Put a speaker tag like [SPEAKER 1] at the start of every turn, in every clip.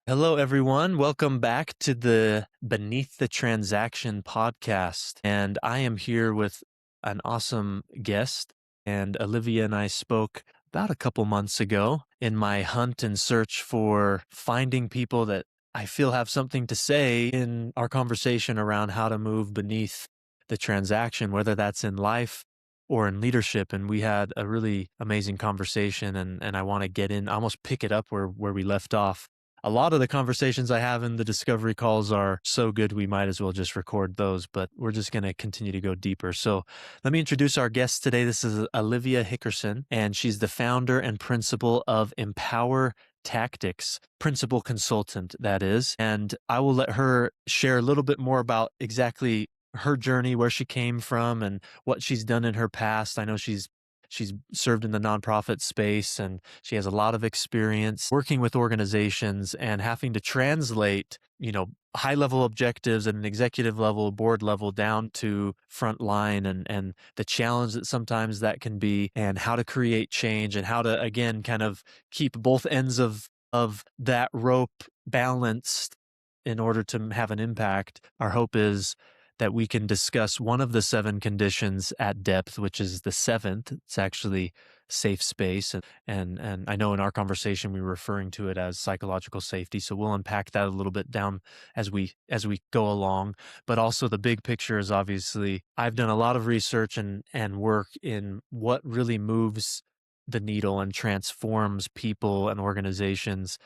[SPEAKER 1] Hello, everyone. Welcome back to the Beneath the Transaction podcast. And I am here with an awesome guest. And Olivia and I spoke about a couple months ago in my hunt and search for finding people that I feel have something to say in our conversation around how to move beneath the transaction, whether that's in life or in leadership. And we had a really amazing conversation. And I want to get in, almost pick it up where we left off. A lot of the conversations I have in the discovery calls are so good, we might as well just record those, but we're just going to continue to go deeper. So let me introduce our guest today. This is Olivia Hickerson, and she's the founder and principal of EmpowerTactics, principal consultant, that is. And I will let her share a little bit more about exactly her journey, where she came from, and what she's done in her past. I know she's served in the nonprofit space, and she has a lot of experience working with organizations and having to translate, high level objectives at an executive level, board level, down to front line, and the challenge that sometimes that can be, and how to create change, and how to, again, kind of keep both ends of that rope balanced in order to have an impact. Our hope is that we can discuss one of the 7 conditions at depth, which is the 7th. It's actually safe space. And I know in our conversation, we were referring to it as psychological safety. So we'll unpack that a little bit down as we go along. But also the big picture is, obviously, I've done a lot of research and work in what really moves the needle and transforms people and organizations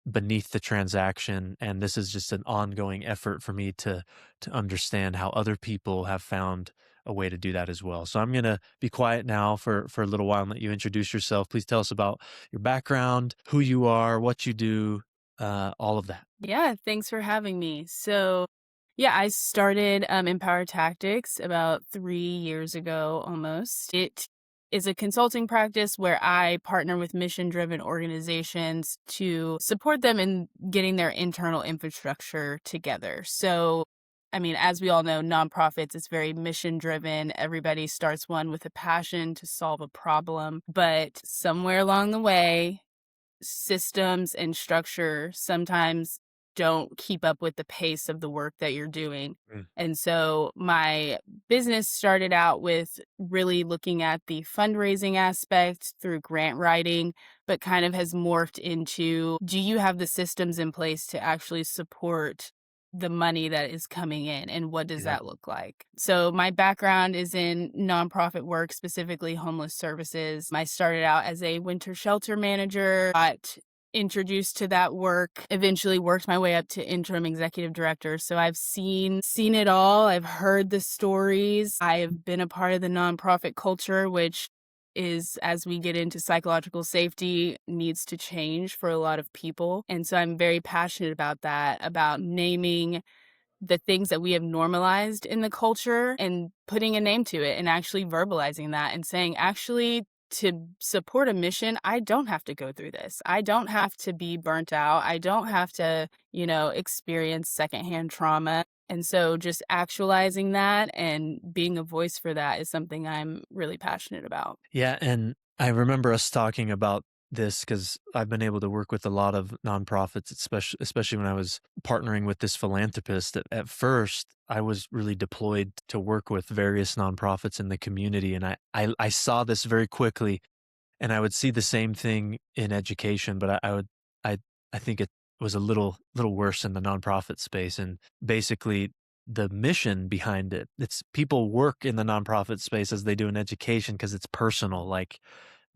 [SPEAKER 1] beneath the transaction. And this is just an ongoing effort for me to understand how other people have found a way to do that as well. So I'm going to be quiet now for a little while and let you introduce yourself. Please tell us about your background, who you are, what you do, all of that.
[SPEAKER 2] Yeah, thanks for having me. I started Empower Tactics about 3 years ago almost. It is a consulting practice where I partner with mission-driven organizations to support them in getting their internal infrastructure together. As we all know, nonprofits, it's very mission-driven. Everybody starts one with a passion to solve a problem, but somewhere along the way, systems and structure sometimes don't keep up with the pace of the work that you're doing.
[SPEAKER 1] Mm.
[SPEAKER 2] And so my business started out with really looking at the fundraising aspect through grant writing, but kind of has morphed into, do you have the systems in place to actually support the money that is coming in, and what does
[SPEAKER 1] Yeah.
[SPEAKER 2] that look like? So my background is in nonprofit work, specifically homeless services. I started out as a winter shelter manager, got introduced to that work, eventually worked my way up to interim executive director. So I've seen it all. I've heard the stories. I have been a part of the nonprofit culture, which is, as we get into psychological safety, needs to change for a lot of people. And so I'm very passionate about that, about naming the things that we have normalized in the culture and putting a name to it and actually verbalizing that and saying, actually, to support a mission, I don't have to go through this. I don't have to be burnt out. I don't have to, experience secondhand trauma. And so just actualizing that and being a voice for that is something I'm really passionate about.
[SPEAKER 1] Yeah. And I remember us talking about this because I've been able to work with a lot of nonprofits, especially when I was partnering with this philanthropist. At first, I was really deployed to work with various nonprofits in the community, and I saw this very quickly, and I would see the same thing in education, but I I think it was a little worse in the nonprofit space, and basically the mission behind it. It's people work in the nonprofit space as they do in education because it's personal. Like,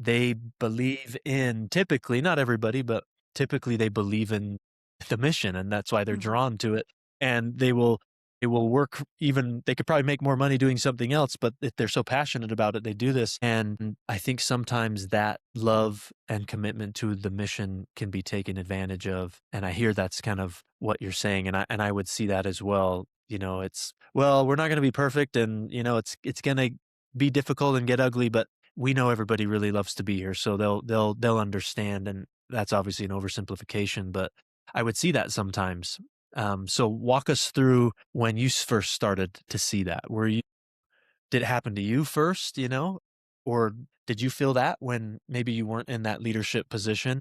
[SPEAKER 1] they believe in, typically, not everybody, but typically they believe in the mission, and that's why they're
[SPEAKER 2] Mhm.
[SPEAKER 1] drawn to it. And they will work, even they could probably make more money doing something else, but if they're so passionate about it, they do this. And I think sometimes that love and commitment to the mission can be taken advantage of. And I hear that's kind of what you're saying. And I would see that as well. It's, well, we're not going to be perfect, and it's going to be difficult and get ugly, but we know everybody really loves to be here, so they'll understand. And that's obviously an oversimplification, but I would see that sometimes. So walk us through when you first started to see that. Did it happen to you first, or did you feel that when maybe you weren't in that leadership position?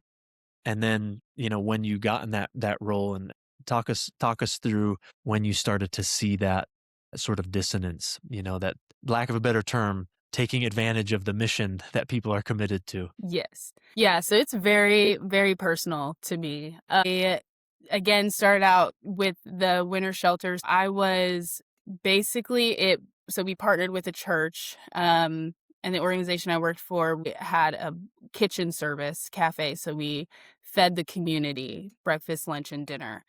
[SPEAKER 1] And then, when you got in that role, and talk us through when you started to see that sort of dissonance, that, lack of a better term, taking advantage of the mission that people are committed to.
[SPEAKER 2] Yes. Yeah, so it's very, very personal to me. I, again, started out with the winter shelters. I was basically it so we partnered with a church, and the organization I worked for, we had a kitchen service cafe, so we fed the community breakfast, lunch, and dinner.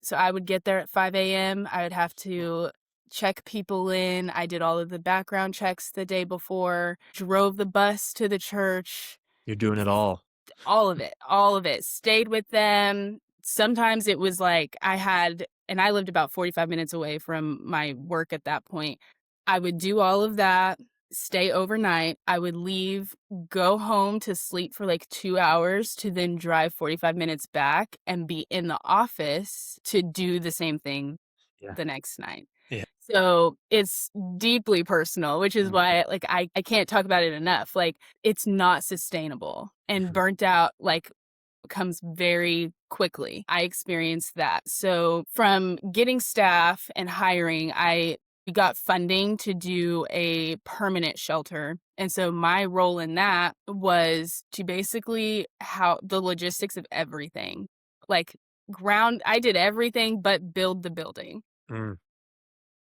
[SPEAKER 2] So I would get there at 5 a.m. I would have to check people in. I did all of the background checks the day before, drove the bus to the church,
[SPEAKER 1] You're doing it all.
[SPEAKER 2] all of it. Stayed with them. Sometimes it was like and I lived about 45 minutes away from my work at that point. I would do all of that, stay overnight. I would leave, go home to sleep for like 2 hours to then drive 45 minutes back and be in the office to do the same thing
[SPEAKER 1] Yeah.
[SPEAKER 2] the next night.
[SPEAKER 1] Yeah.
[SPEAKER 2] So it's deeply personal, which is
[SPEAKER 1] Mhm.
[SPEAKER 2] why like I can't talk about it enough. Like it's not sustainable and
[SPEAKER 1] Mhm.
[SPEAKER 2] burnt out like comes very quickly. I experienced that. So from getting staff and hiring, we got funding to do a permanent shelter. And so my role in that was to basically how the logistics of everything. Like I did everything but build the building.
[SPEAKER 1] Mm.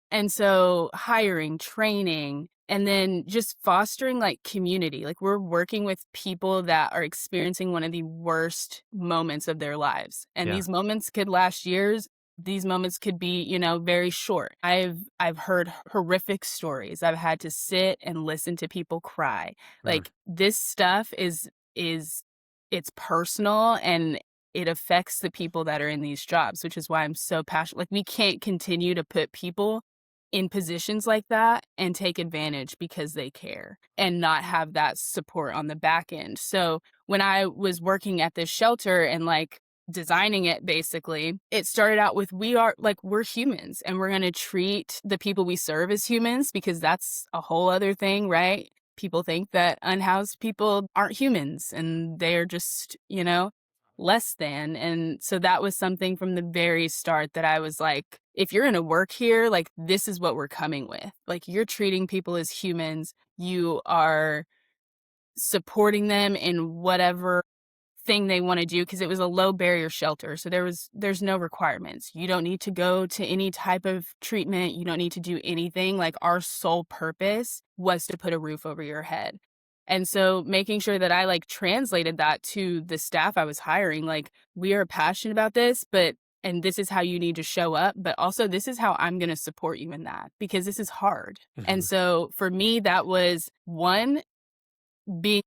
[SPEAKER 2] And so hiring, training, and then just fostering like community. Like we're working with people that are experiencing one of the worst moments of their lives. And
[SPEAKER 1] Yeah.
[SPEAKER 2] these moments could last years. These moments could be, very short. I've heard horrific stories. I've had to sit and listen to people cry.
[SPEAKER 1] Mm.
[SPEAKER 2] Like this stuff is it's personal and it affects the people that are in these jobs, which is why I'm so passionate. Like we can't continue to put people in positions like that and take advantage because they care and not have that support on the back end. So when I was working at this shelter and like designing it, basically, it started out with we're humans and we're going to treat the people we serve as humans because that's a whole other thing, right? People think that unhoused people aren't humans and they're just, less than. And so that was something from the very start that I was like, if you're going to work here, like this is what we're coming with. Like you're treating people as humans. You are supporting them in whatever thing they want to do because it was a low barrier shelter. So there's no requirements. You don't need to go to any type of treatment. You don't need to do anything. Like our sole purpose was to put a roof over your head. And so making sure that I like translated that to the staff I was hiring, like we are passionate about this, and this is how you need to show up, but also this is how I'm going to support you in that because this is hard. And
[SPEAKER 1] Mhm.
[SPEAKER 2] so for me, that was one,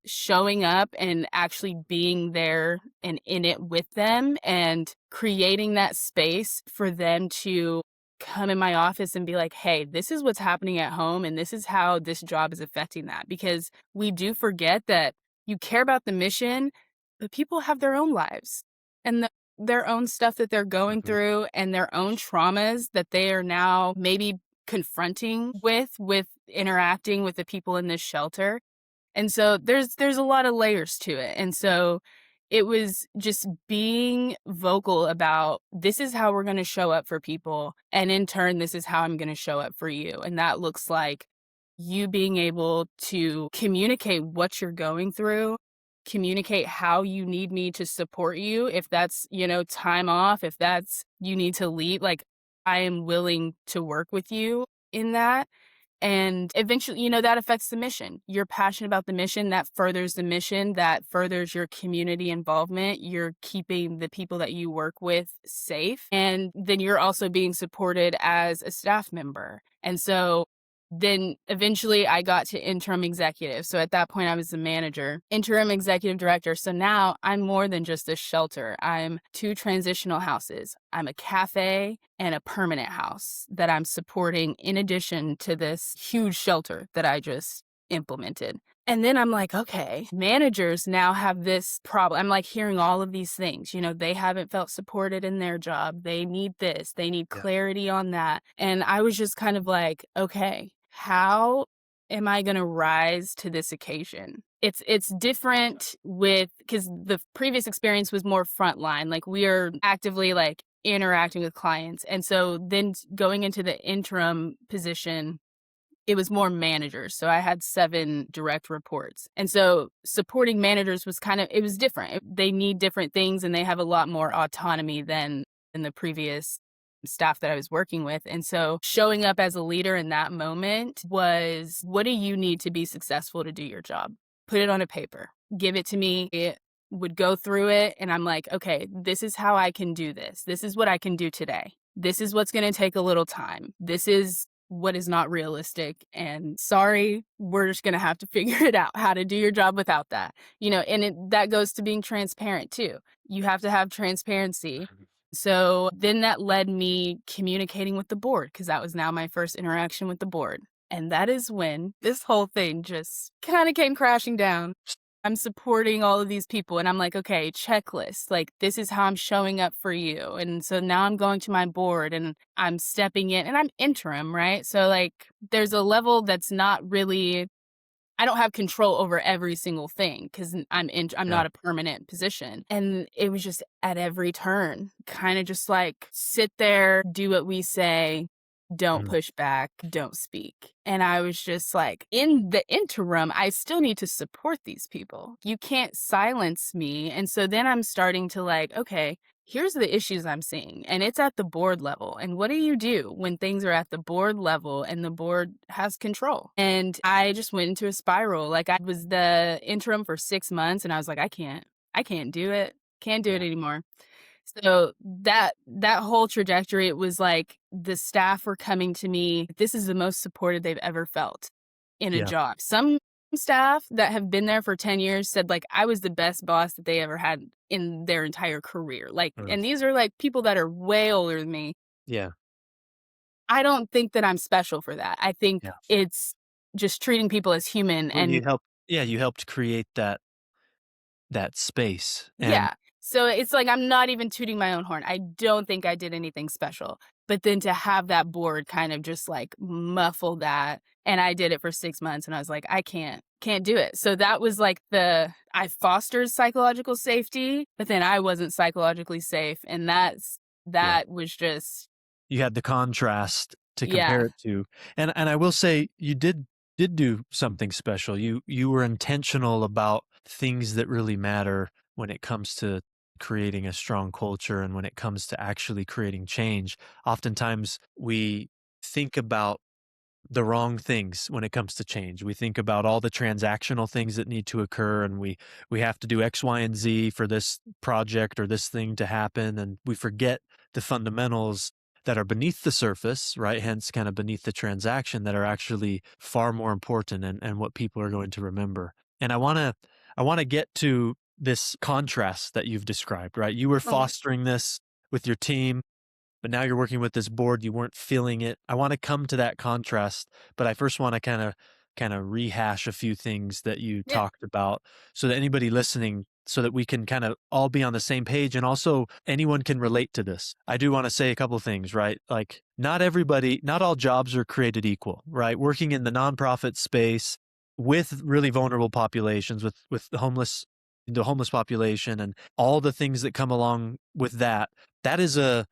[SPEAKER 2] showing up and actually being there and in it with them and creating that space for them to come in my office and be like, hey, this is what's happening at home and this is how this job is affecting that. Because we do forget that you care about the mission, but people have their own lives and their own stuff that they're going
[SPEAKER 1] Mhm.
[SPEAKER 2] through and their own traumas that they are now maybe confronting with interacting with the people in this shelter. And so there's a lot of layers to it. And so it was just being vocal about this is how we're going to show up for people. And in turn, this is how I'm going to show up for you. And that looks like you being able to communicate what you're going through, communicate how you need me to support you. If that's, time off, if that's you need to leave, like I am willing to work with you in that. And eventually, that affects the mission. You're passionate about the mission, that furthers the mission, that furthers your community involvement. You're keeping the people that you work with safe. And then you're also being supported as a staff member. And so then eventually I got to interim executive. So at that point, I was the manager, interim executive director. So now I'm more than just a shelter. I'm two transitional houses. I'm a cafe and a permanent house that I'm supporting in addition to this huge shelter that I just implemented. And then I'm like, okay, managers now have this problem. I'm like hearing all of these things. They haven't felt supported in their job. They need this, they need
[SPEAKER 1] Yeah.
[SPEAKER 2] clarity on that. And I was just kind of like, okay, how am I going to rise to this occasion? It's different with because the previous experience was more frontline. Like we are actively like interacting with clients. And so then going into the interim position, it was more managers. So I had 7 direct reports. And so supporting managers was kind of it was different. They need different things and they have a lot more autonomy than in the previous staff that I was working with. And so showing up as a leader in that moment was what do you need to be successful to do your job? Put it on a paper. Give it to me. It would go through it and I'm like, "Okay, this is how I can do this. This is what I can do today. This is what's going to take a little time. This is what is not realistic and sorry, we're just going to have to figure it out how to do your job without that." That goes to being transparent too. You have to have transparency. So then that led me communicating with the board because that was now my first interaction with the board. And that is when this whole thing just kind of came crashing down. I'm supporting all of these people and I'm like, okay, checklist, like this is how I'm showing up for you. And so now I'm going to my board and I'm stepping in and I'm interim, right? So like there's a level that's not really I don't have control over every single thing because I'm
[SPEAKER 1] Yeah.
[SPEAKER 2] not a permanent position. And it was just at every turn, kind of just like sit there, do what we say, don't
[SPEAKER 1] Mm.
[SPEAKER 2] push back, don't speak. And I was just like, in the interim, I still need to support these people. You can't silence me. And so then I'm starting to like, okay, here's the issues I'm seeing, and it's at the board level. And what do you do when things are at the board level and the board has control? And I just went into a spiral. Like I was the interim for 6 months, and I was like, I can't do it. Can't do it
[SPEAKER 1] Yeah.
[SPEAKER 2] anymore. So that whole trajectory, it was like the staff were coming to me. This is the most supported they've ever felt in a
[SPEAKER 1] Yeah.
[SPEAKER 2] job. Some staff that have been there for 10 years said like I was the best boss that they ever had in their entire career. Like,
[SPEAKER 1] Mm.
[SPEAKER 2] and these are like people that are way older than me.
[SPEAKER 1] Yeah.
[SPEAKER 2] I don't think that I'm special for that. I think
[SPEAKER 1] Yeah.
[SPEAKER 2] it's just treating people as human
[SPEAKER 1] Well,
[SPEAKER 2] and
[SPEAKER 1] you helped create that space. And
[SPEAKER 2] yeah. So it's like I'm not even tooting my own horn. I don't think I did anything special. But then to have that board kind of just like muffle that. And I did it for 6 months and I was like, I can't do it. So that was like I fostered psychological safety, but then I wasn't psychologically safe. And
[SPEAKER 1] yeah,
[SPEAKER 2] that was just,
[SPEAKER 1] you had the contrast to compare
[SPEAKER 2] yeah.
[SPEAKER 1] it to. And I will say you did do something special. You were intentional about things that really matter when it comes to creating a strong culture and when it comes to actually creating change. Oftentimes we think about the wrong things when it comes to change. We think about all the transactional things that need to occur, and we have to do X, Y, and Z for this project or this thing to happen, and we forget the fundamentals that are beneath the surface, right? Hence kind of beneath the transaction, that are actually far more important, and what people are going to remember. And I want to get to this contrast that you've described, right? You were
[SPEAKER 2] Mhm.
[SPEAKER 1] fostering this with your team, but now you're working with this board, you weren't feeling it. I want to come to that contrast, but I first want to kind of rehash a few things that you
[SPEAKER 2] Yeah.
[SPEAKER 1] talked about so that anybody listening, so that we can kind of all be on the same page, and also anyone can relate to this. I do want to say a couple things, right? Like not all jobs are created equal, right? Working in the nonprofit space with really vulnerable populations, with the homeless population and all the things that come along with that, that is a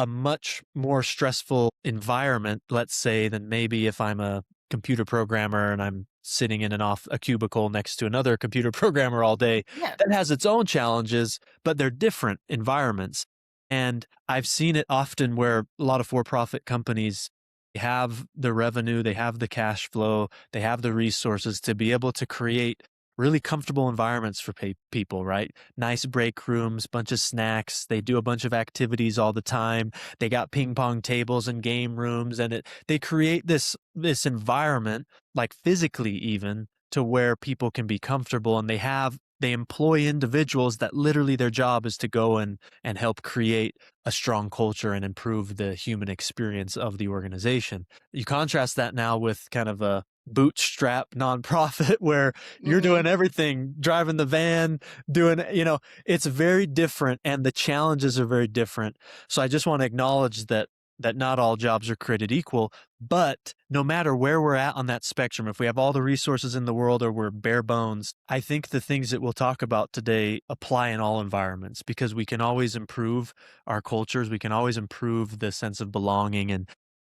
[SPEAKER 1] much more stressful environment, let's say, than maybe if I'm a computer programmer and I'm sitting in a cubicle next to another computer programmer all day.
[SPEAKER 2] Yeah.
[SPEAKER 1] That has its own challenges, but they're different environments. And I've seen it often where a lot of for-profit companies have the revenue, they have the cash flow, they have the resources to be able to create really comfortable environments for people, right? Nice break rooms, bunch of snacks. They do a bunch of activities all the time. They got ping pong tables and game rooms, and they create this environment, like physically even, to where people can be comfortable, and they employ individuals that literally their job is to go and help create a strong culture and improve the human experience of the organization. You contrast that now with kind of a bootstrap nonprofit where you're
[SPEAKER 2] Hmm.
[SPEAKER 1] doing everything, driving the van, it's very different, and the challenges are very different. So I just want to acknowledge that that not all jobs are created equal, but no matter where we're at on that spectrum, if we have all the resources in the world or we're bare bones, I think the things that we'll talk about today apply in all environments because we can always improve our cultures. We can always improve the sense of belonging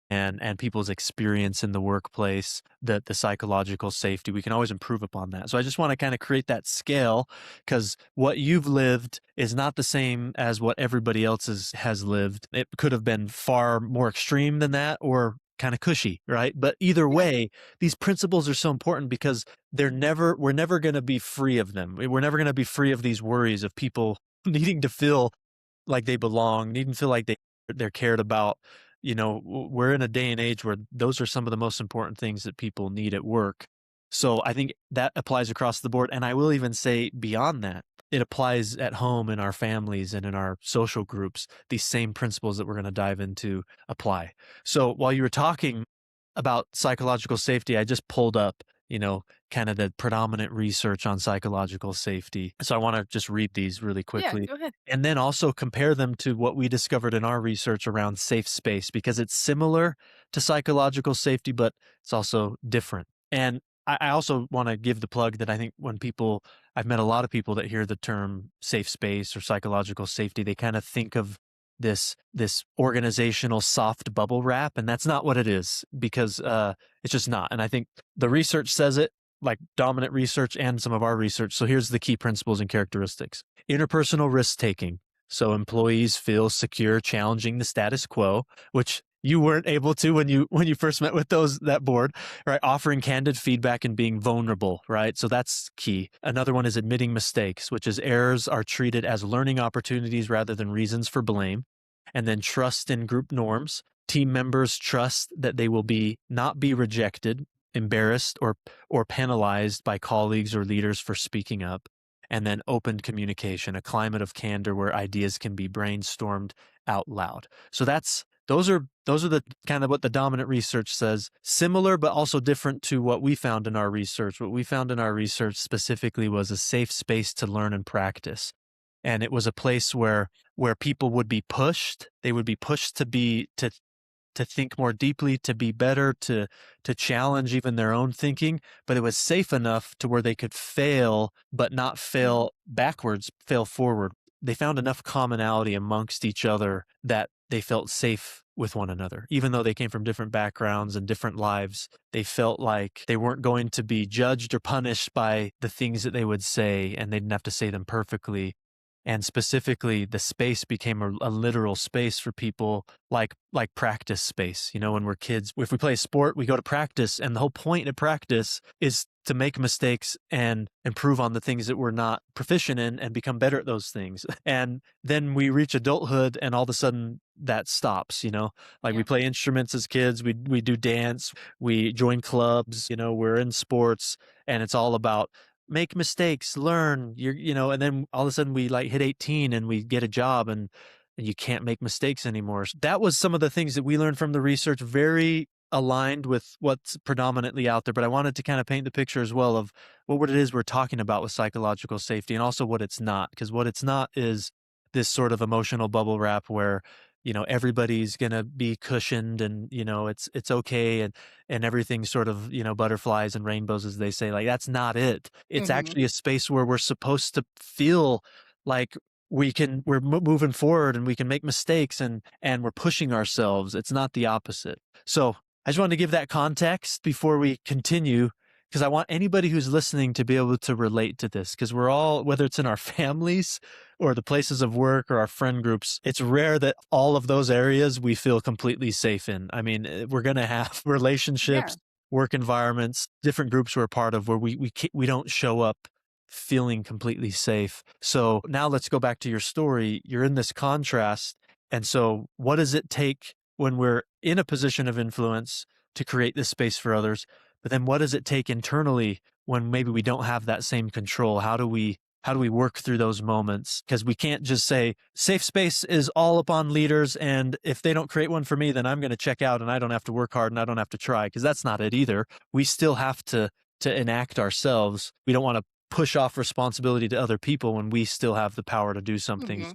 [SPEAKER 1] and people's experience in the workplace, the psychological safety. We can always improve upon that. So I just want to kind of create that scale because what you've lived is not the same as what everybody else has lived. It could have been far more extreme than that or kind of cushy, right? But either
[SPEAKER 2] Yeah.
[SPEAKER 1] way, these principles are so important because we're never going to be free of them. We're never going to be free of these worries of people needing to feel like they belong, needing to feel like they're cared about. We're in a day and age where those are some of the most important things that people need at work. So I think that applies across the board. And I will even say beyond that, it applies at home in our families and in our social groups. These same principles that we're going to dive into apply. So while you were talking about psychological safety, I just pulled up, kind of the predominant research on psychological safety. So I want to just read these really
[SPEAKER 2] Yeah,
[SPEAKER 1] quickly
[SPEAKER 2] go ahead.
[SPEAKER 1] and then also compare them to what we discovered in our research around safe space because it's similar to psychological safety, but it's also different. And I also want to give the plug that I think I've met a lot of people that hear the term safe space or psychological safety, they kind of think of this organizational soft bubble wrap, and that's not what it is because it's just not. And I think the research says it, like dominant research and some of our research. So here's the key principles and characteristics. Interpersonal risk taking. So employees feel secure challenging the status quo, which you weren't able to when you first met with that board, right? Offering candid feedback and being vulnerable, right? So that's key. Another one is admitting mistakes, which is errors are treated as learning opportunities rather than reasons for blame. And then trust in group norms. Team members trust that they will not be rejected, embarrassed, or penalized by colleagues or leaders for speaking up. And then open communication, a climate of candor where ideas can be brainstormed out loud. So those are the kind of what the dominant research says, similar but also different to what we found in our research. What we found in our research specifically was a safe space to learn and practice. And it was a place where people would be pushed. They would be pushed to think more deeply, to be better, to challenge even their own thinking, but it was safe enough to where they could fail, but not fail backwards, fail forward. They found enough commonality amongst each other that they felt safe with one another. Even though they came from different backgrounds and different lives, they felt like they weren't going to be judged or punished by the things that they would say, and they didn't have to say them perfectly. And specifically, the space became a literal space for people, like practice space. When we're kids, if we play a sport, we go to practice, and the whole point of practice is to make mistakes and improve on the things that we're not proficient in and become better at those things. And then we reach adulthood, and all of a sudden that stops. Like we
[SPEAKER 2] Yeah.
[SPEAKER 1] play instruments as kids, we do dance, we join clubs, we're in sports, and it's all about make mistakes, learn, and then all of a sudden we like hit 18 and we get a job and you can't make mistakes anymore. So that was some of the things that we learned from the research, very aligned with what's predominantly out there. But I wanted to kind of paint the picture as well of what it is we're talking about with psychological safety and also what it's not, because what it's not is this sort of emotional bubble wrap where everybody's going to be cushioned and, it's okay. And everything's sort of, butterflies and rainbows, as they say. Like, that's not it. It's
[SPEAKER 2] Mhm.
[SPEAKER 1] actually a space where we're supposed to feel like we're moving forward and we can make mistakes and we're pushing ourselves. It's not the opposite. So I just wanted to give that context before we continue, because I want anybody who's listening to be able to relate to this, because we're all, whether it's in our families or the places of work or our friend groups, it's rare that all of those areas we feel completely safe in. I mean, we're going to have
[SPEAKER 2] Yeah.
[SPEAKER 1] relationships, work environments, different groups we're a part of where we don't show up feeling completely safe. So now let's go back to your story. You're in this contrast. And so what does it take when we're in a position of influence to create this space for others? But then what does it take internally when maybe we don't have that same control? How do we work through those moments? Because we can't just say safe space is all upon leaders, and if they don't create one for me, then I'm going to check out and I don't have to work hard and I don't have to try, because that's not it either. We still have to enact ourselves. We don't want to push off responsibility to other people when we still have the power to do something.
[SPEAKER 2] Mhm.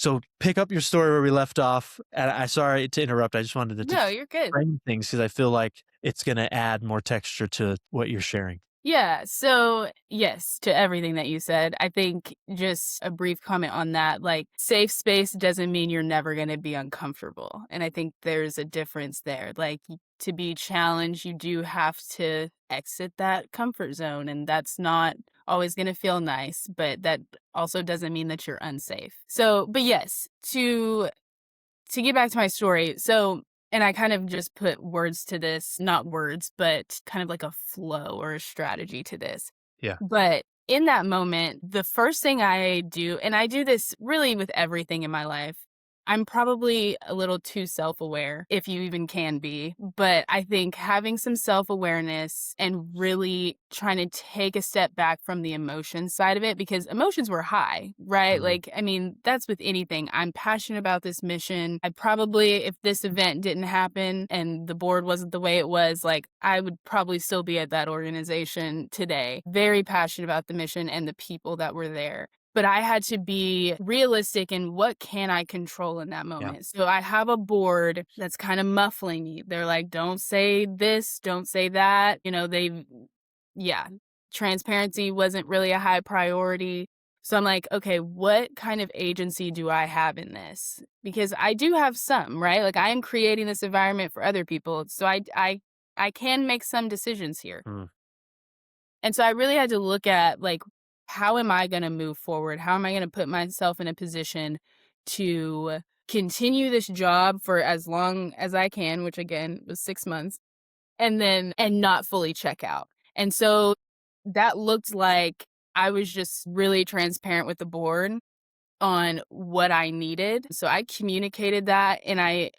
[SPEAKER 1] So pick up your story where we left off. And I sorry to interrupt. I just wanted to
[SPEAKER 2] No, you're good.
[SPEAKER 1] frame things because I feel like it's going to add more texture to what you're sharing.
[SPEAKER 2] Yeah. So, yes, to everything that you said. I think just a brief comment on that. Like, safe space doesn't mean you're never going to be uncomfortable. And I think there's a difference there. Like, to be challenged, you do have to exit that comfort zone. And that's not always going to feel nice, but that also doesn't mean that you're unsafe. So, but yes, to get back to my story, so and I kind of just put words to this, not words, but kind of like a flow or a strategy to this.
[SPEAKER 1] Yeah.
[SPEAKER 2] But in that moment, the first thing I do, and I do this really with everything in my life, I'm probably a little too self-aware, if you even can be. But I think having some self-awareness and really trying to take a step back from the emotion side of it, because emotions were high, right?
[SPEAKER 1] Mhm.
[SPEAKER 2] Like, I mean, that's with anything. I'm passionate about this mission. I probably, if this event didn't happen and the board wasn't the way it was, like, I would probably still be at that organization today. Very passionate about the mission and the people that were there. But I had to be realistic in what can I control in that
[SPEAKER 1] Yeah.
[SPEAKER 2] moment. So I have a board that's kind of muffling me. They're like, don't say this, don't say that. Yeah, transparency wasn't really a high priority. So I'm like, okay, what kind of agency do I have in this? Because I do have some, right? Like I am creating this environment for other people. So I can make some decisions here.
[SPEAKER 1] Mm.
[SPEAKER 2] And so I really had to look at like, how am I going to move forward? How am I going to put myself in a position to continue this job for as long as I can, which again was 6 months, and not fully check out. And so that looked like I was just really transparent with the board on what I needed. So I communicated that, and I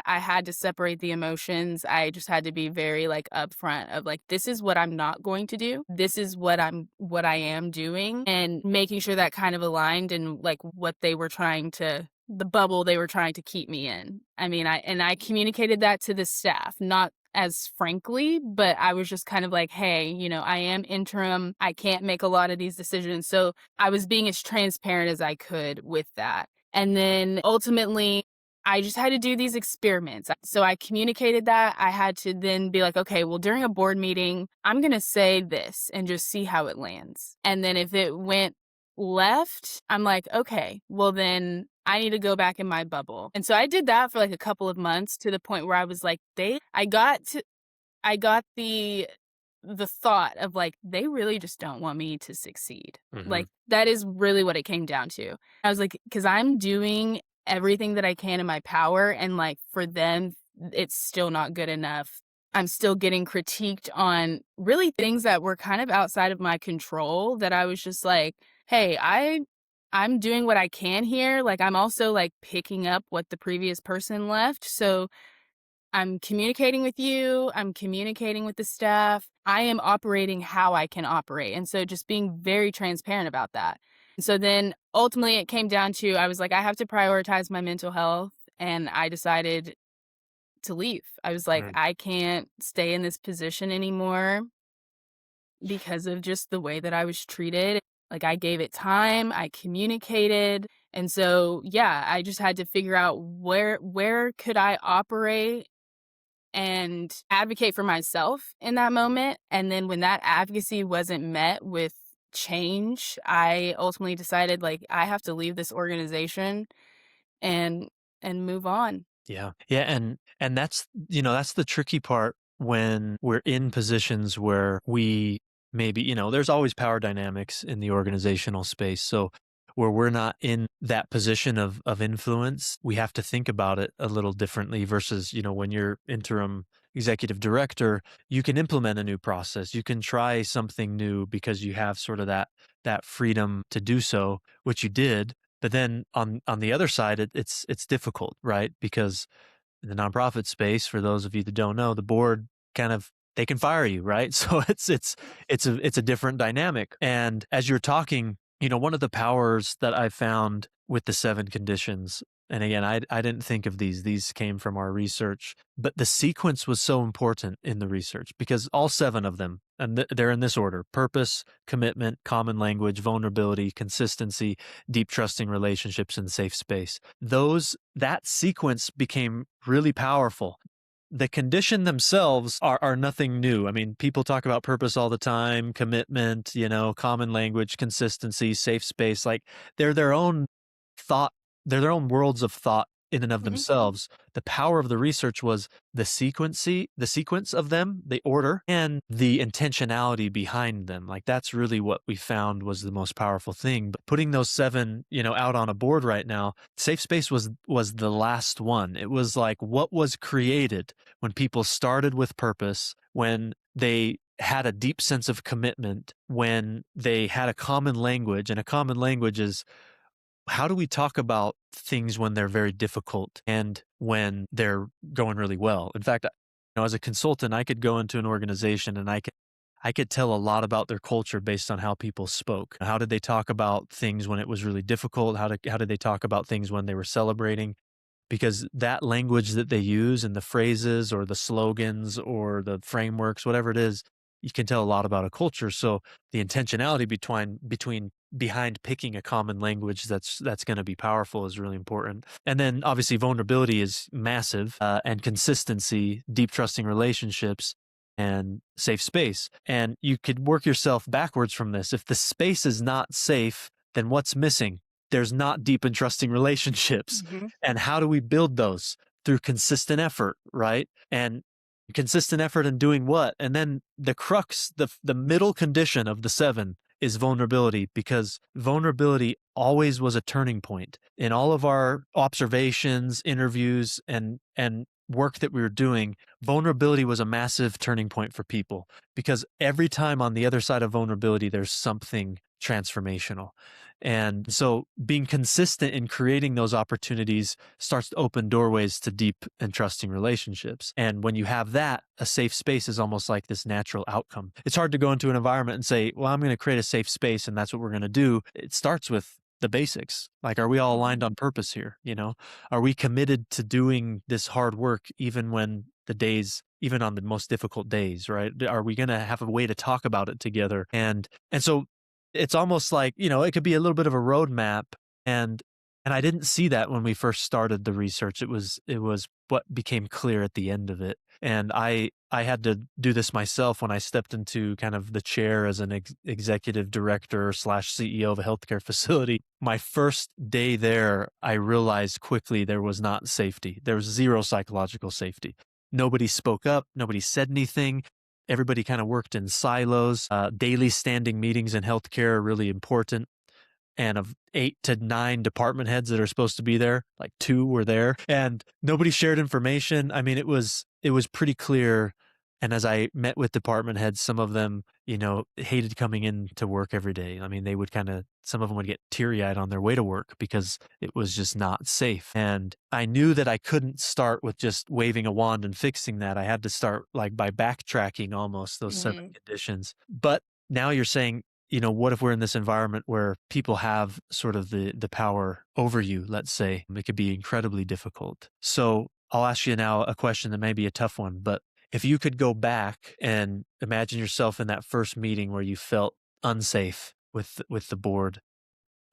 [SPEAKER 2] had to separate the emotions. I just had to be very like upfront of like, this is what I'm not going to do. This is what I am doing, and making sure that kind of aligned and like what they were trying to the bubble they were trying to keep me in. I mean, I communicated that to the staff, not as frankly, but I was just kind of like, hey, I am interim. I can't make a lot of these decisions. So I was being as transparent as I could with that. And then ultimately, I just had to do these experiments. So I communicated that. I had to then be like, okay, well, during a board meeting, I'm going to say this and just see how it lands. And then if it went left, I'm like, okay, well, then I need to go back in my bubble. And so I did that for like a couple of months to the point where I was like, I got the thought of like, they really just don't want me to succeed.
[SPEAKER 1] Mhm.
[SPEAKER 2] Like, that is really what it came down to. I was like, because I'm doing everything that I can in my power. And like, for them, it's still not good enough. I'm still getting critiqued on really things that were kind of outside of my control, that I was just like, hey, I'm doing what I can here. Like, I'm also like picking up what the previous person left. So I'm communicating with you, I'm communicating with the staff. I am operating how I can operate. And so just being very transparent about that. And so then ultimately it came down to, I was like, I have to prioritize my mental health. And I decided to leave. I was like,
[SPEAKER 1] Mm.
[SPEAKER 2] I can't stay in this position anymore because of just the way that I was treated. Like, I gave it time, I communicated. And so, yeah, I just had to figure out where could I operate and advocate for myself in that moment. And then when that advocacy wasn't met with change, I ultimately decided like, I have to leave this organization and move on.
[SPEAKER 1] Yeah. Yeah, and that's the tricky part when we're in positions where we maybe, there's always power dynamics in the organizational space. So where we're not in that position of influence, we have to think about it a little differently versus, when you're interim executive director, you can implement a new process. You can try something new because you have sort of that freedom to do so, which you did. But then on the other side, it's difficult, right? Because in the nonprofit space, for those of you that don't know, the board kind of they can fire you, right? So it's a different dynamic. And as you're talking, one of the powers that I found with the 7 conditions And again, I didn't think of these. These came from our research, but the sequence was so important in the research because all 7 of them, and they're in this order: purpose, commitment, common language, vulnerability, consistency, deep trusting relationships, and safe space. That sequence became really powerful. The condition themselves are nothing new. I mean, people talk about purpose all the time, commitment, common language, consistency, safe space. Like they're their own thought, they're their own worlds of thought in and of
[SPEAKER 2] Mhm.
[SPEAKER 1] themselves. The power of the research was the sequence of them, the order, and the intentionality behind them. Like that's really what we found was the most powerful thing. But putting those 7, out on a board right now, safe space was the last one. It was like what was created when people started with purpose, when they had a deep sense of commitment, when they had a common language. And a common language is, how do we talk about things when they're very difficult and when they're going really well? In fact, as a consultant, I could go into an organization and I could tell a lot about their culture based on how people spoke. How did they talk about things when it was really difficult? How did they talk about things when they were celebrating? Because that language that they use and the phrases or the slogans or the frameworks, whatever it is, you can tell a lot about a culture. So the intentionality between behind picking a common language that's going to be powerful is really important. And then obviously vulnerability is massive, and consistency, deep trusting relationships, and safe space. And you could work yourself backwards from this. If the space is not safe, then what's missing? There's not deep and trusting relationships.
[SPEAKER 2] Mhm.
[SPEAKER 1] And how do we build those? Through consistent effort, right? And consistent effort in doing what? And then the crux, the middle condition of the 7 is vulnerability, because vulnerability always was a turning point in all of our observations, interviews, and work that we were doing. Vulnerability was a massive turning point for people, because every time on the other side of vulnerability, there's something transformational. And so being consistent in creating those opportunities starts to open doorways to deep and trusting relationships. And when you have that, a safe space is almost like this natural outcome. It's hard to go into an environment and say, well, I'm going to create a safe space and that's what we're going to do. It starts with the basics. Like, are we all aligned on purpose here? Are we committed to doing this hard work even even on the most difficult days, right? Are we going to have a way to talk about it together? And so it's almost like, it could be a little bit of a roadmap. And I didn't see that when we first started the research. It was what became clear at the end of it. And I had to do this myself when I stepped into kind of the chair as an executive director / CEO of a healthcare facility. My first day there, I realized quickly there was not safety. There was zero psychological safety. Nobody spoke up. Nobody said anything. Everybody kind of worked in silos. Daily standing meetings in healthcare are really important. And of 8 to 9 department heads that are supposed to be there, like 2 were there, and nobody shared information. I mean, it was pretty clear. And as I met with department heads, some of them, hated coming in to work every day. I mean, some of them would get teary eyed on their way to work because it was just not safe. And I knew that I couldn't start with just waving a wand and fixing that. I had to start like by backtracking almost those 7
[SPEAKER 2] Mhm.
[SPEAKER 1] conditions. But now you're saying, what if we're in this environment where people have sort of the power over you, let's say? It could be incredibly difficult. So I'll ask you now a question that may be a tough one, but if you could go back and imagine yourself in that first meeting where you felt unsafe with the board,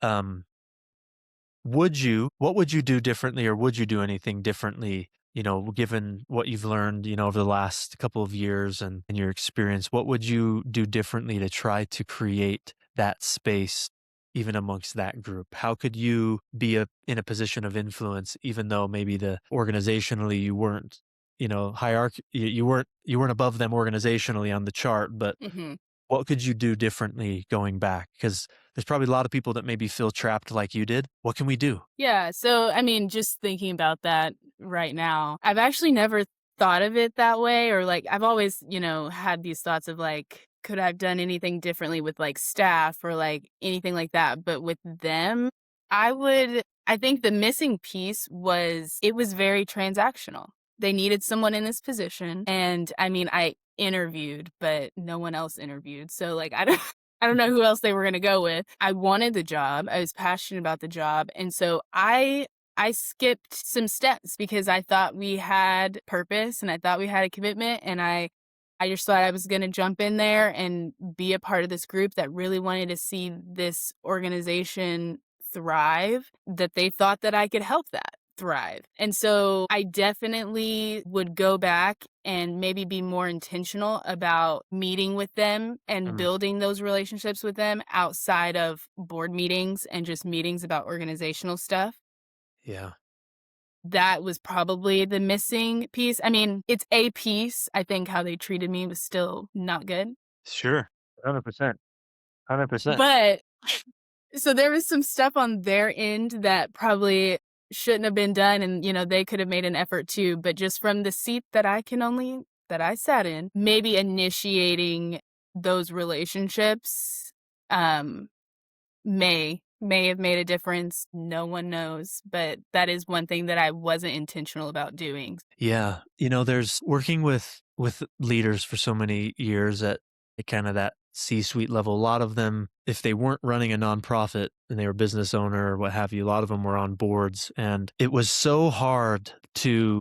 [SPEAKER 1] um, what would you do differently, or would you do anything differently, given what you've learned, over the last couple of years and your experience? What would you do differently to try to create that space even amongst that group? How could you be in a position of influence, even though maybe organizationally you weren't, hierarchy, you weren't above them organizationally on the chart, but
[SPEAKER 2] Mhm.
[SPEAKER 1] what could you do differently going back? Because there's probably a lot of people that maybe feel trapped like you did. What can we do?
[SPEAKER 2] Yeah, so, I mean, just thinking about that right now, I've actually never thought of it that way, or, like, I've always, had these thoughts of, like, could I have done anything differently with, like, staff or, like, anything like that, but with them, I think the missing piece was it was very transactional. They needed someone in this position, and, I mean, I interviewed, but no one else interviewed, so, like, I don't know who else they were gonna go with. I wanted the job, I was passionate about the job, and so I I skipped some steps because I thought we had purpose and I thought we had a commitment, and I just thought I was gonna jump in there and be a part of this group that really wanted to see this organization thrive, that they thought that I could help that thrive. And so I definitely would go back and maybe be more intentional about meeting with them and
[SPEAKER 1] Mm,
[SPEAKER 2] building those relationships with them outside of board meetings and just meetings about organizational stuff.
[SPEAKER 1] yeah.
[SPEAKER 2] That was probably the missing piece. I mean, it's a piece. I think how they treated me was still not good.
[SPEAKER 1] Sure. 100%. 100%.
[SPEAKER 2] But so there was some stuff on their end that probably shouldn't have been done, and, they could have made an effort too, but just from the seat that I sat in, maybe initiating those relationships, um, may have made a difference. No one knows, but that is one thing that I wasn't intentional about doing.
[SPEAKER 1] Yeah. There's working with leaders for so many years at kind of that C-suite level. A lot of them, if they weren't running a nonprofit and they were a business owner or what have you, a lot of them were on boards. And it was so hard to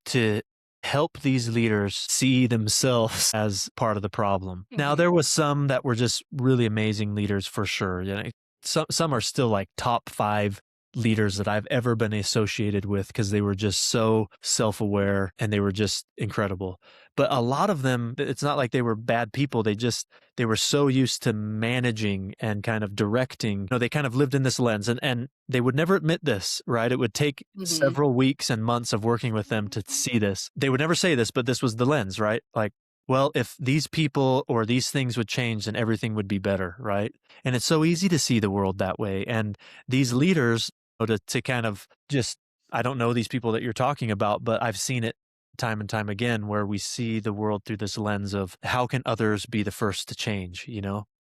[SPEAKER 1] help these leaders see themselves as part of the problem. Now,
[SPEAKER 2] Mhm.
[SPEAKER 1] there was some that were just really amazing leaders for sure. Some are still like top 5 leaders that I've ever been associated with because they were just so self-aware and they were just incredible. But a lot of them, it's not like they were bad people. They were so used to managing and kind of directing. They kind of lived in this lens and they would never admit this, right? It would take
[SPEAKER 2] Mhm.
[SPEAKER 1] several weeks and months of working with them to see this. They would never say this, but this was the lens, right? Like, well, if these people or these things would change, then everything would be better, right? And it's so easy to see the world that way. And these leaders, to kind of just, I don't know these people that you're talking about, but I've seen it time and time again where we see the world through this lens of how can others be the first to change,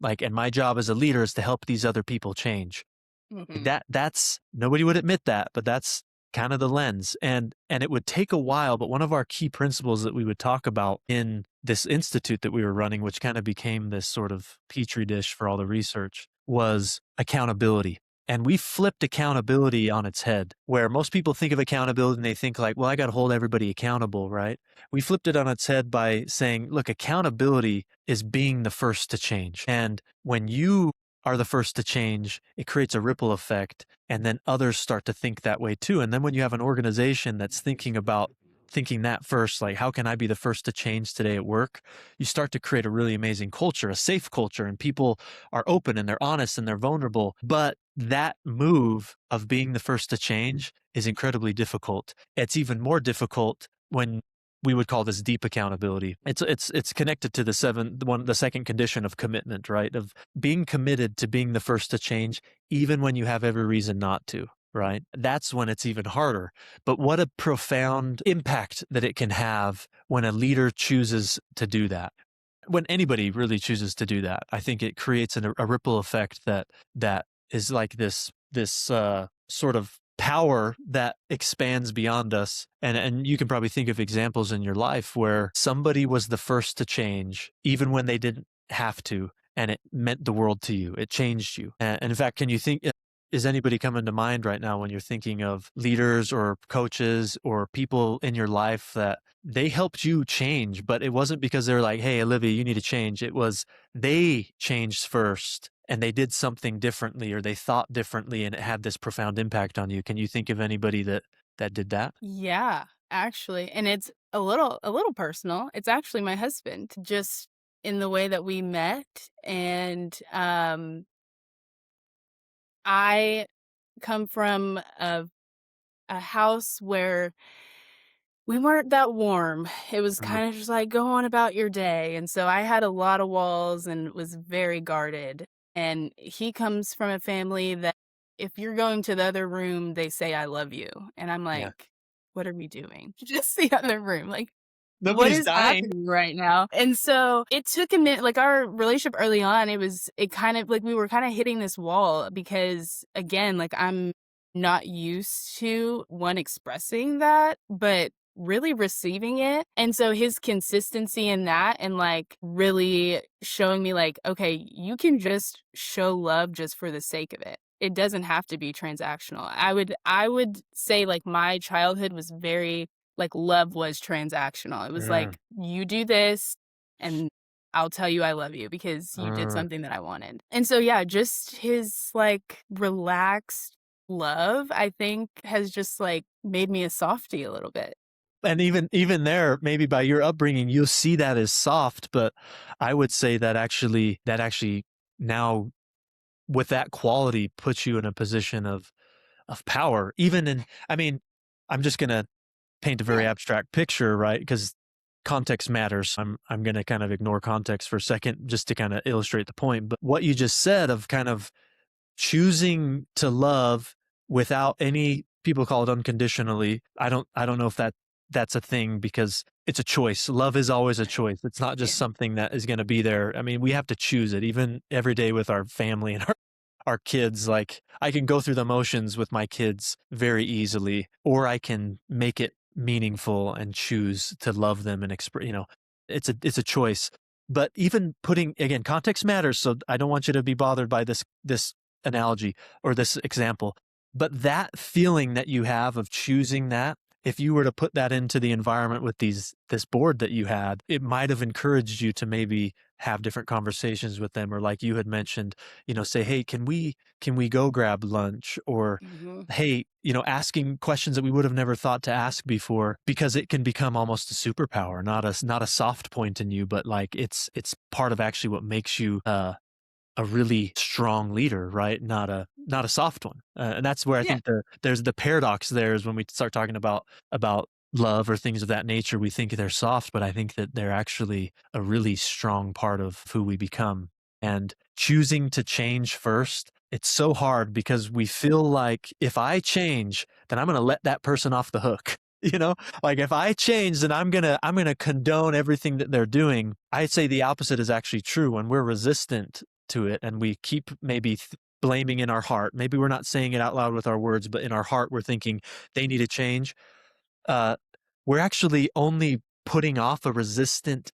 [SPEAKER 1] Like, and my job as a leader is to help these other people change. Like
[SPEAKER 2] Mhm.
[SPEAKER 1] that's nobody would admit that, but that's kind of the lens. And it would take a while, but one of our key principles that we would talk about in this institute that we were running, which kind of became this sort of petri dish for all the research, was accountability. And we flipped accountability on its head, where most people think of accountability and they think like, well, I got to hold everybody accountable, right? We flipped it on its head by saying, look, accountability is being the first to change. And when you are the first to change, it creates a ripple effect. And then others start to think that way too. And then when you have an organization that's thinking that first, like, how can I be the first to change today at work? You start to create a really amazing culture, a safe culture, and people are open and they're honest and they're vulnerable. But that move of being the first to change is incredibly difficult. It's even more difficult when we would call this deep accountability. It's connected to the second condition of commitment, right? Of being committed to being the first to change, even when you have every reason not to, right? That's when it's even harder. But what a profound impact that it can have when a leader chooses to do that. When anybody really chooses to do that, I think it creates a ripple effect that is like this sort of power that expands beyond us. And you can probably think of examples in your life where somebody was the first to change, even when they didn't have to, and it meant the world to you. It changed you. And in fact, can you think? Is anybody coming to mind right now when you're thinking of leaders or coaches or people in your life that they helped you change, but it wasn't because they're like, hey, Olivia, you need to change. It was they changed first and they did something differently or they thought differently and it had this profound impact on you. Can you think of anybody that did that?
[SPEAKER 2] Yeah, actually, and it's a little personal. It's actually my husband, just in the way that we met, and, I come from a house where we weren't that warm. It was
[SPEAKER 1] Mm,
[SPEAKER 2] kinda just like, "Go on about your day," and so I had a lot of walls and was very guarded, and he comes from a family that if you're going to the other room, they say, "I love you," and I'm
[SPEAKER 1] yeah.
[SPEAKER 2] like, "What are we doing?" Just the other room, like, what
[SPEAKER 1] Nobody's
[SPEAKER 2] is
[SPEAKER 1] dying.
[SPEAKER 2] happening right now? And so it took a minute, like our relationship early on, it kind of like we were kind of hitting this wall because again, like I'm not used to one expressing that, but really receiving it. And so his consistency in that and like really showing me like, okay, you can just show love just for the sake of it. it doesn't have to be transactional. I would say, like, my childhood was very like, love was transactional. It was
[SPEAKER 1] Mm,
[SPEAKER 2] like, "You do this, and I'll tell you I love you because you did
[SPEAKER 1] mm.
[SPEAKER 2] something that I wanted." And so, yeah, just his, like, relaxed love, I think, has just, like, made me a softie a little bit.
[SPEAKER 1] And even there, maybe by your upbringing, you'll see that as soft, but I would say that actually now with that quality puts you in a position of power. Even in, I mean, I'm just gonna paint a very
[SPEAKER 2] Yeah.
[SPEAKER 1] abstract picture, right? Because context matters. I'm gonna kind of ignore context for a second just to kind of illustrate the point. But what you just said of kind of choosing to love without any, people call it unconditionally. I don't know if that's a thing because it's a choice. Love is always a choice. It's not just
[SPEAKER 2] Yeah.
[SPEAKER 1] something that is going to be there. I mean, we have to choose it even every day with our family and our kids. Like I can go through the motions with my kids very easily, or I can make it meaningful and choose to love them and express, it's a choice. But even putting, again, context matters. So I don't want you to be bothered by this analogy or this example. But that feeling that you have of choosing that, if you were to put that into the environment with this board that you had, it might have encouraged you to maybe have different conversations with them, or like you had mentioned, say, hey, can we go grab lunch? Or
[SPEAKER 2] Mhm.
[SPEAKER 1] hey, asking questions that we would have never thought to ask before, because it can become almost a superpower, not a soft point in you, but like it's part of actually what makes you a really strong leader, right? Not a soft one. And that's where I
[SPEAKER 2] Yeah.
[SPEAKER 1] think there's the paradox there is when we start talking about love or things of that nature, we think they're soft, but I think that they're actually a really strong part of who we become. And choosing to change first, it's so hard because we feel like if I change, then I'm going to let that person off the hook. Like if I change, then I'm going to condone everything that they're doing. I'd say the opposite is actually true. When we're resistant to it and we keep maybe blaming in our heart, maybe we're not saying it out loud with our words, but in our heart we're thinking they need to change, uh, we're actually only putting off a resistant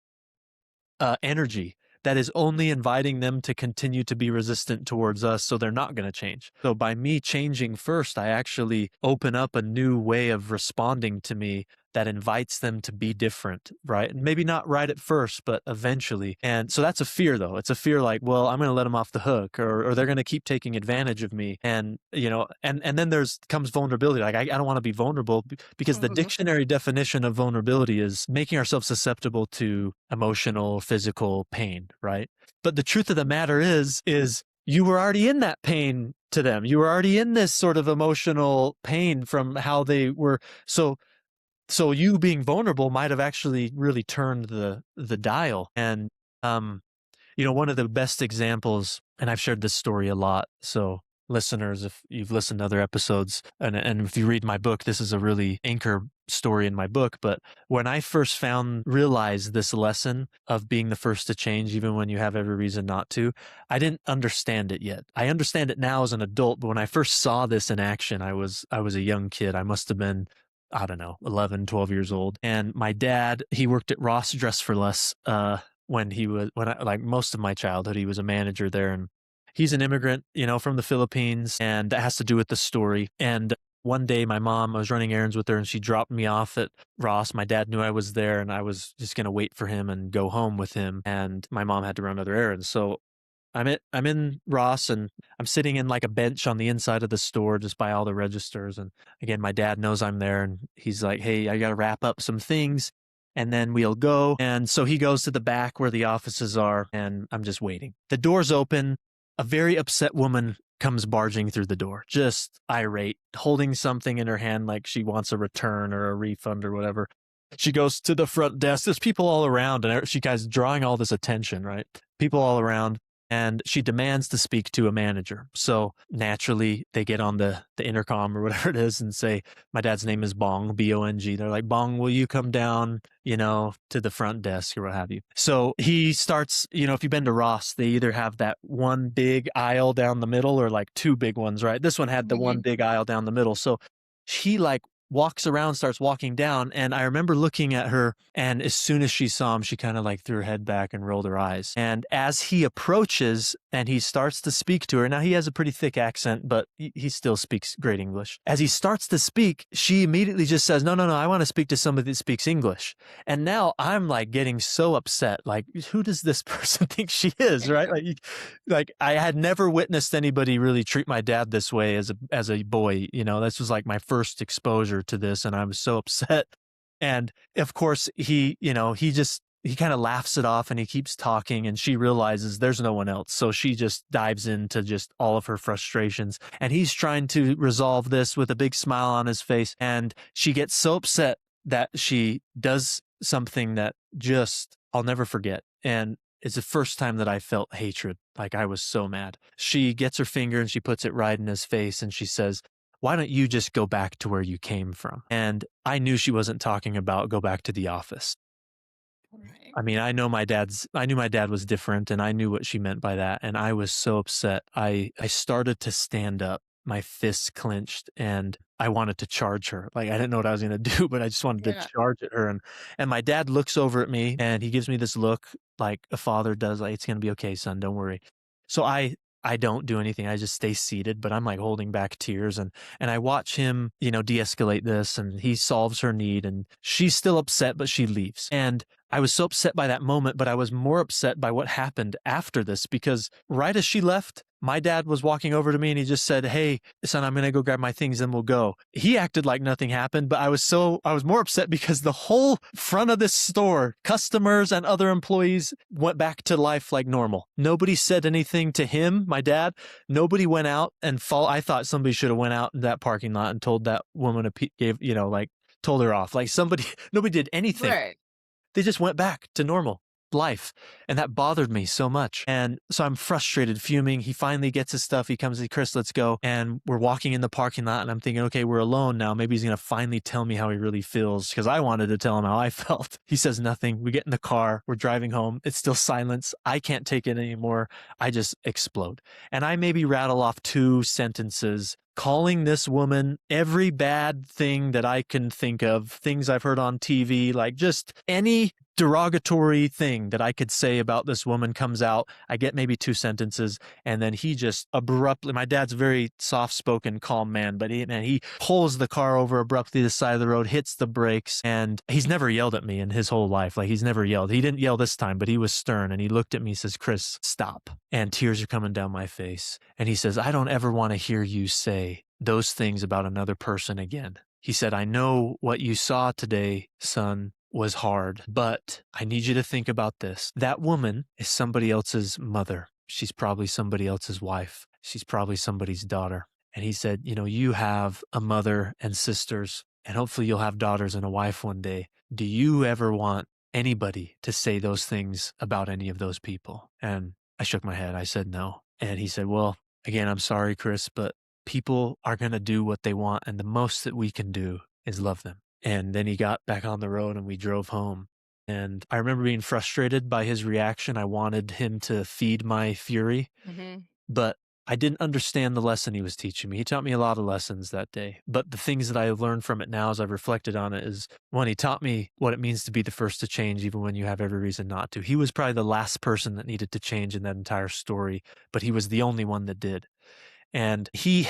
[SPEAKER 1] energy that is only inviting them to continue to be resistant towards us, so they're not going to change. So by me changing first, I actually open up a new way of responding to me that invites them to be different, right? And maybe not right at first, but eventually. And so that's a fear, though. It's a fear like, well, I'm going to let them off the hook, or they're going to keep taking advantage of me. And, and then comes vulnerability. Like, I don't want to be vulnerable because the
[SPEAKER 2] Mhm.
[SPEAKER 1] dictionary definition of vulnerability is making ourselves susceptible to emotional, physical pain, right? But the truth of the matter is you were already in that pain to them. You were already in this sort of emotional pain from how they were. So you being vulnerable might have actually really turned the dial. And um, one of the best examples, and I've shared this story a lot. So listeners, if you've listened to other episodes and if you read my book, this is a really anchor story in my book. But when I first realized this lesson of being the first to change, even when you have every reason not to, I didn't understand it yet. I understand it now as an adult, but when I first saw this in action, I was a young kid. I must have been, I don't know, 11, 12 years old. And my dad, he worked at Ross Dress for Less, like most of my childhood. He was a manager there, and he's an immigrant, from the Philippines, and that has to do with the story. And one day my mom, I was running errands with her and she dropped me off at Ross. My dad knew I was there and I was just going to wait for him and go home with him. And my mom had to run other errands. So I'm in Ross and I'm sitting in like a bench on the inside of the store just by all the registers. And again, my dad knows I'm there and he's like, hey, I got to wrap up some things and then we'll go. And so he goes to the back where the offices are and I'm just waiting. The door's open. A very upset woman comes barging through the door, just irate, holding something in her hand like she wants a return or a refund or whatever. She goes to the front desk. There's people all around and she guy's drawing all this attention, right? People all around. And she demands to speak to a manager. So naturally, they get on the intercom or whatever it is and say, my dad's name is Bong, Bong. They're like, Bong, will you come down, to the front desk or what have you? So he starts, if you've been to Ross, they either have that one big aisle down the middle or like two big ones, right? This one had the one
[SPEAKER 2] Mhm.
[SPEAKER 1] big aisle down the middle. So he like walks around, starts walking down. And I remember looking at her, and as soon as she saw him, she kind of like threw her head back and rolled her eyes. And as he approaches, and he starts to speak to her. Now, he has a pretty thick accent, but he still speaks great English. As he starts to speak, she immediately just says, no, I want to speak to somebody that speaks English. And now I'm like getting so upset. Like, who does this person think she is, right? Like I had never witnessed anybody really treat my dad this way as a boy. This was like my first exposure to this, and I was so upset. And of course, he kind of laughs it off and he keeps talking, and she realizes there's no one else. So she just dives into just all of her frustrations, and he's trying to resolve this with a big smile on his face. And she gets so upset that she does something that just I'll never forget. And it's the first time that I felt hatred. Like, I was so mad. She gets her finger and she puts it right in his face, and she says, why don't you just go back to where you came from? And I knew she wasn't talking about go back to the office.
[SPEAKER 2] Right.
[SPEAKER 1] I mean, I knew my dad was different, and I knew what she meant by that. And I was so upset. I started to stand up, my fists clenched, and I wanted to charge her. Like, I didn't know what I was going to do, but I just wanted to
[SPEAKER 2] Yeah.
[SPEAKER 1] charge at her. And my dad looks over at me and he gives me this look like a father does, like, it's going to be okay, son, don't worry. So I don't do anything. I just stay seated, but I'm like holding back tears, and I watch him, de-escalate this, and he solves her need, and she's still upset, but she leaves. And I was so upset by that moment, but I was more upset by what happened after this, because right as she left, my dad was walking over to me and he just said, hey, son, I'm going to go grab my things and we'll go. He acted like nothing happened, but I was more upset because the whole front of this store, customers and other employees, went back to life like normal. Nobody said anything to him, my dad. Nobody went out and I thought somebody should have went out in that parking lot and told that woman told her off. Like, nobody did anything.
[SPEAKER 2] Right.
[SPEAKER 1] They just went back to normal life. And that bothered me so much. And so I'm frustrated, fuming. He finally gets his stuff. He comes to Chris, let's go. And we're walking in the parking lot, and I'm thinking, okay, we're alone now. Maybe he's going to finally tell me how he really feels, because I wanted to tell him how I felt. He says nothing. We get in the car. We're driving home. It's still silence. I can't take it anymore. I just explode. And I maybe rattle off 2 sentences calling this woman every bad thing that I can think of, things I've heard on TV, like just any derogatory thing that I could say about this woman comes out. I get maybe 2 sentences, and then he just abruptly, my dad's a very soft-spoken, calm man, but he pulls the car over abruptly to the side of the road, hits the brakes, and he's never yelled at me in his whole life. Like, he's never yelled. He didn't yell this time, but he was stern, and he looked at me and says, Chris, stop. And tears are coming down my face. And he says, I don't ever want to hear you say those things about another person again. He said, I know what you saw today, son, was hard, but I need you to think about this. That woman is somebody else's mother. She's probably somebody else's wife. She's probably somebody's daughter. And he said, you have a mother and sisters, and hopefully you'll have daughters and a wife one day. Do you ever want anybody to say those things about any of those people? And I shook my head. I said no. And he said, well, again, I'm sorry, Chris, but people are going to do what they want, and the most that we can do is love them. And then he got back on the road and we drove home. And I remember being frustrated by his reaction. I wanted him to feed my fury, but I didn't understand the lesson he was teaching me. He taught me a lot of lessons that day. But the things that I learned from it now as I've reflected on it is, one, he taught me what it means to be the first to change, even when you have every reason not to. He was probably the last person that needed to change in that entire story, but he was the only one that did. And he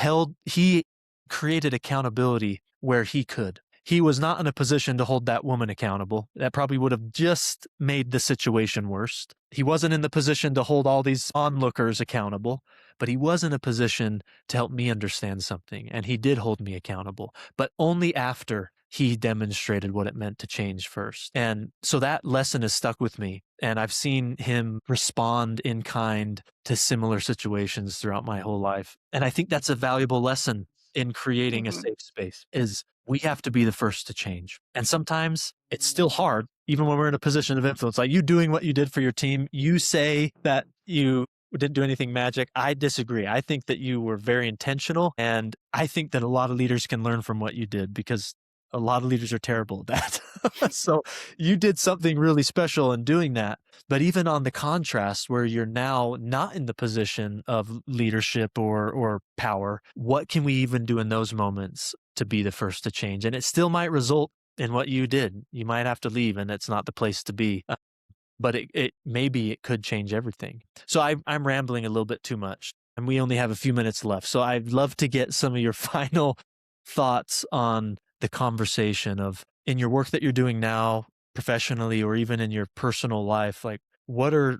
[SPEAKER 1] created accountability where he could. He was not in a position to hold that woman accountable. That probably would have just made the situation worse. He wasn't in the position to hold all these onlookers accountable, but he was in a position to help me understand something. And he did hold me accountable, but only after he demonstrated what it meant to change first. And so that lesson has stuck with me. And I've seen him respond in kind to similar situations throughout my whole life. And I think that's a valuable lesson in creating a safe space, is we have to be the first to change. And sometimes it's still hard, even when we're in a position of influence, like you doing what you did for your team. You say that you didn't do anything magic. I disagree. I think that you were very intentional. And I think that a lot of leaders can learn from what you did, because a lot of leaders are terrible at that. So you did something really special in doing that. But even on the contrast where you're now not in the position of leadership or power, what can we even do in those moments to be the first to change? And it still might result in what you did. You might have to leave and it's not the place to be. but maybe it could change everything. So I'm rambling a little bit too much, and we only have a few minutes left. So I'd love to get some of your final thoughts on the conversation of in your work that you're doing now, professionally, or even in your personal life. Like, what are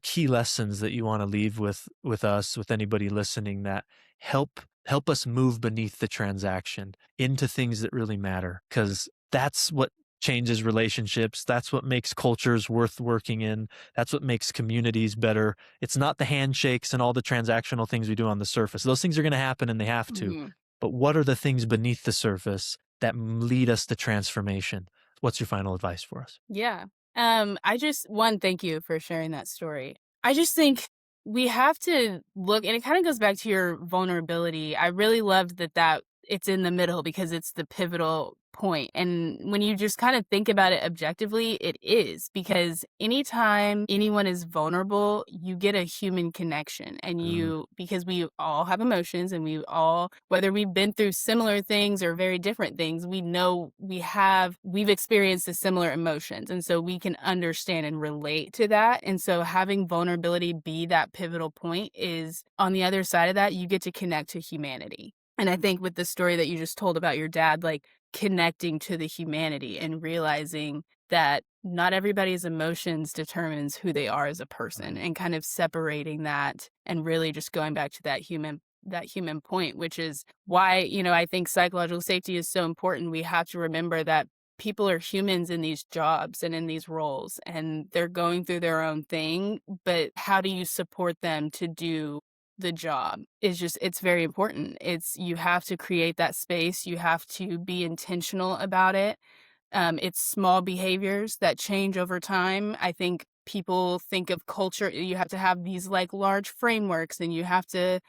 [SPEAKER 1] key lessons that you want to leave with us, with anybody listening, that help us move beneath the transaction into things that really matter? Because that's what changes relationships. That's what makes cultures worth working in. That's what makes communities better. It's not the handshakes and all the transactional things we do on the surface. Those things are going to happen and they have to.
[SPEAKER 2] Mhm.
[SPEAKER 1] But what are the things beneath the surface that lead us to transformation? What's your final advice for us?
[SPEAKER 2] Yeah. I just one, thank you for sharing that story. I just think we have to look, and it kind of goes back to your vulnerability. I really loved that it's in the middle because it's the pivotal point. And when you just kind of think about it objectively, it is because anytime anyone is vulnerable, you get a human connection. And
[SPEAKER 1] Mm,
[SPEAKER 2] because we all have emotions and we all, whether we've been through similar things or very different things, we know we've experienced the similar emotions. And so we can understand and relate to that. And so having vulnerability be that pivotal point is on the other side of that, you get to connect to humanity. And I think with the story that you just told about your dad, like connecting to the humanity and realizing that not everybody's emotions determines who they are as a person,
[SPEAKER 1] mm,
[SPEAKER 2] and kind of separating that and really just going back to that human point, which is why, I think psychological safety is so important. We have to remember that people are humans in these jobs and in these roles, and they're going through their own thing, but how do you support them to do the job is just it's very important. It's you have to create that space, you have to be intentional about it. It's small behaviors that change over time. I think people think of culture, you have to have these like large frameworks, and you have to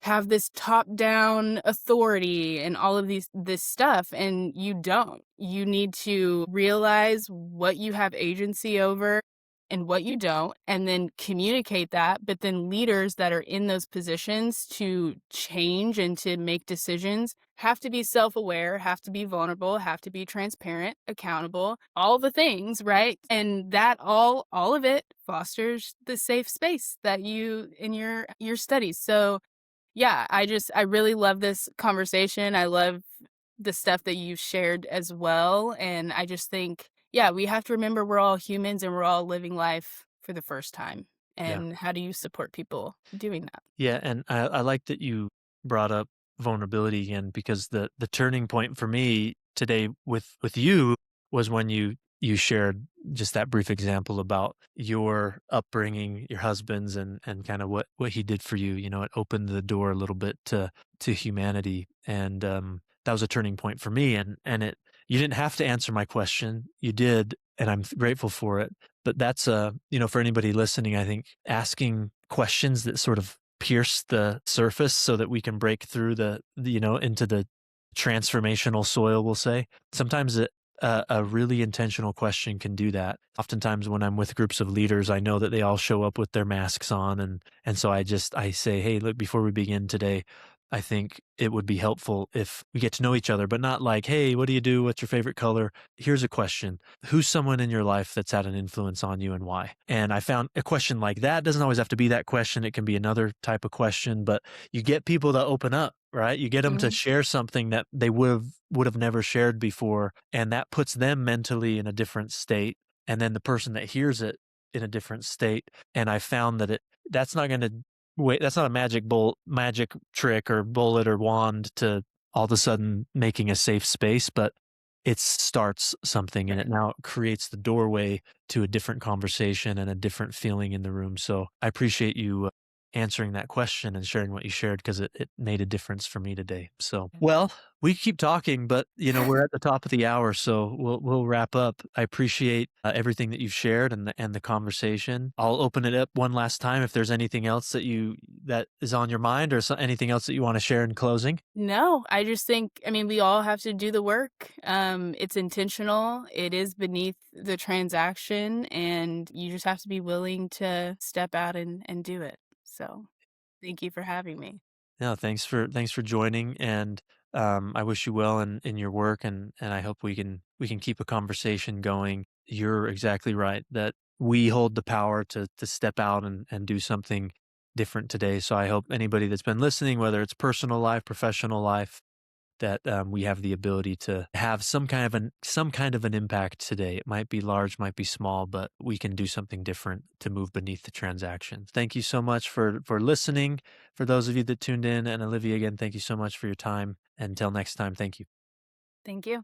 [SPEAKER 2] have this top down authority and all of this stuff, and you don't. You need to realize what you have agency over and what you don't, and then communicate that. But then leaders that are in those positions to change and to make decisions have to be self-aware, have to be vulnerable, have to be transparent, accountable, all the things, right? And that all of it fosters the safe space that you in your studies. So yeah, I really love this conversation. I love the stuff that you shared as well, and I just think, yeah, we have to remember we're all humans and we're all living life for the first time.
[SPEAKER 1] yeah.
[SPEAKER 2] And how do you support people doing that?
[SPEAKER 1] Yeah, and I like that you brought up vulnerability again, because the turning point for me today with you was when you shared just that brief example about your upbringing, your husband's, and kind of what he did for you. You know, it opened the door a little bit to humanity, and that was a turning point for me. And it you didn't have to answer my question, you did, and I'm grateful for it. But that's for anybody listening, I think asking questions that sort of pierce the surface so that we can break through into the transformational soil, we'll say. Sometimes a really intentional question can do that. Oftentimes when I'm with groups of leaders, I know that they all show up with their masks on, and so I say, "Hey, look, before we begin today, I think it would be helpful if we get to know each other, but not like, hey, what do you do? What's your favorite color? Here's a question. Who's someone in your life that's had an influence on you and why?" And I found a question like that doesn't always have to be that question. It can be another type of question, but you get people to open up, right? You get them to
[SPEAKER 2] Mhm.
[SPEAKER 1] share something that they would have never shared before, and that puts them mentally in a different state, and then the person that hears it in a different state. And I found that that's not going to wait. That's not a magic trick or bullet or wand to all of a sudden making a safe space, but it starts something, and it
[SPEAKER 2] Right.
[SPEAKER 1] now creates the doorway to a different conversation and a different feeling in the room. So I appreciate you answering that question and sharing what you shared, because it made a difference for me today. So, well, we keep talking, but we're at the top of the hour, so we'll wrap up. I appreciate everything that you've shared and the conversation. I'll open it up one last time if there's anything else that is on your mind, or anything else that you want to share in closing.
[SPEAKER 2] No, I just think, I mean, we all have to do the work. It's intentional. It is beneath the transaction, and you just have to be willing to step out and do it. So, thank you for having me.
[SPEAKER 1] No, thanks for joining, and I wish you well in your work, and I hope we can keep a conversation going. You're exactly right that we hold the power to step out and do something different today. So I hope anybody that's been listening, whether it's personal life, professional life, that we have the ability to have some kind of an impact today. It might be large, might be small, but we can do something different to move beneath the transaction. Thank you so much for listening. For those of you that tuned in, and Olivia, again, thank you so much for your time. Until next time, thank you.
[SPEAKER 2] Thank you.